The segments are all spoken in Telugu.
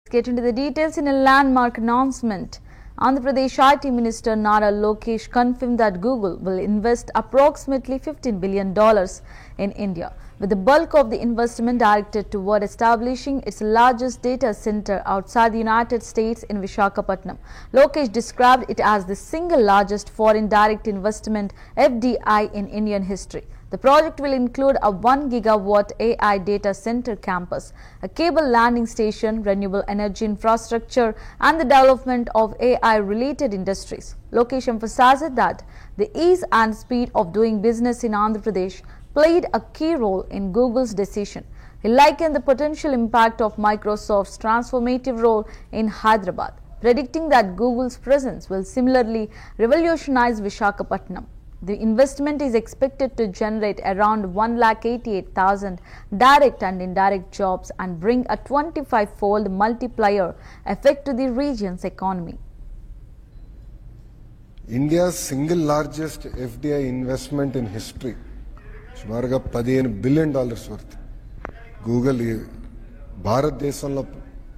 Get into the details in a landmark announcement. Andhra Pradesh IT Minister Nara Lokesh confirmed that Google will invest approximately $15 billion in India, with the bulk of the investment directed toward establishing its largest data center outside the United States in Visakhapatnam. Lokesh described it as the single largest foreign direct investment (FDI) in Indian history. The project will include a 1 gigawatt AI data center campus, a cable landing station, renewable energy infrastructure, and the development of AI-related industries. Lokesh emphasized that the ease and speed of doing business in Andhra Pradesh played a key role in Google's decision. He likened the potential impact of Microsoft's transformative role in Hyderabad, predicting that Google's presence will similarly revolutionize Visakhapatnam. The investment is expected to generate around 188,000 direct and indirect jobs and bring a 25-fold multiplier effect to the region's economy. India's single largest FDI investment in history, సుమారుగా $15 billion worth. గూగుల్ భారతదేశంలో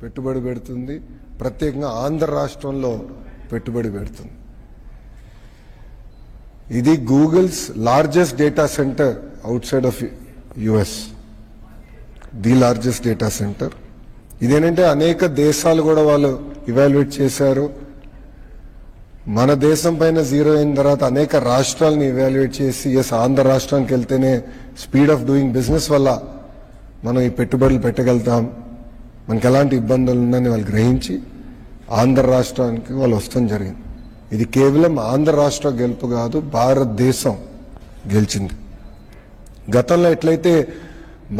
పెట్టుబడి పెడుతుంది, ప్రత్యేకంగా ఆంధ్ర రాష్ట్రంలో పెట్టుబడి పెడుతుంది. ఇది Google's largest data centre out side of US, the largest data centre. ఇదేంటంటే అనేక దేశాలు కూడా వాళ్ళు ఇవాల్యుయేట్ చేశారు. మన దేశం పైన జీరో అయిన తర్వాత అనేక రాష్ట్రాలను ఇవాల్యుయేట్ చేసి ఎస్ ఆంధ్ర రాష్ట్రానికి వెళ్తేనే స్పీడ్ ఆఫ్ డూయింగ్ బిజినెస్ వల్ల మనం ఈ పెట్టుబడులు పెట్టగలుగుతాం, మనకి ఎలాంటి ఇబ్బందులు ఉన్నాయని వాళ్ళు గ్రహించి ఆంధ్ర రాష్ట్రానికి వాళ్ళు వస్తాం జరిగింది. ఇది కేవలం ఆంధ్ర రాష్ట్ర గెలుపు కాదు, భారతదేశం గెలిచింది. గతంలో ఎట్లయితే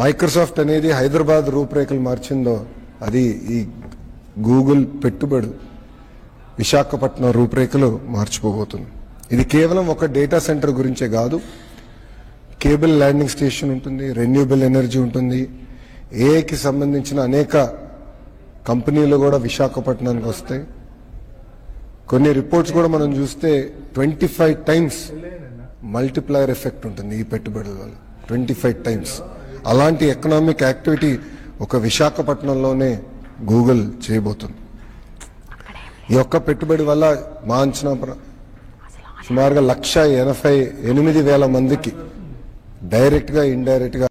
మైక్రోసాఫ్ట్ అనేది హైదరాబాద్ రూపురేఖలు మార్చిందో అది ఈ గూగుల్ పెట్టుబడి విశాఖపట్నం రూపురేఖలు మార్చిపోబోతుంది. ఇది కేవలం ఒక డేటా సెంటర్ గురించే కాదు, కేబుల్ ల్యాండింగ్ స్టేషన్ ఉంటుంది, రెన్యూబుల్ ఎనర్జీ ఉంటుంది, ఏఐకి సంబంధించిన అనేక కంపెనీలు కూడా విశాఖపట్నానికి వస్తాయి. కొన్ని రిపోర్ట్స్ కూడా మనం చూస్తే 25 times మల్టిప్లయర్ ఎఫెక్ట్ ఉంటుంది ఈ పెట్టుబడుల వల్ల, 25 times. అలాంటి ఎకనామిక్ యాక్టివిటీ ఒక విశాఖపట్నంలోనే గూగుల్ చేయబోతుంది. ఈ ఒక్క పెట్టుబడి వల్ల మా అంచనా సుమారుగా 1,88,000 మందికి డైరెక్ట్ గా ఇండైరెక్ట్ గా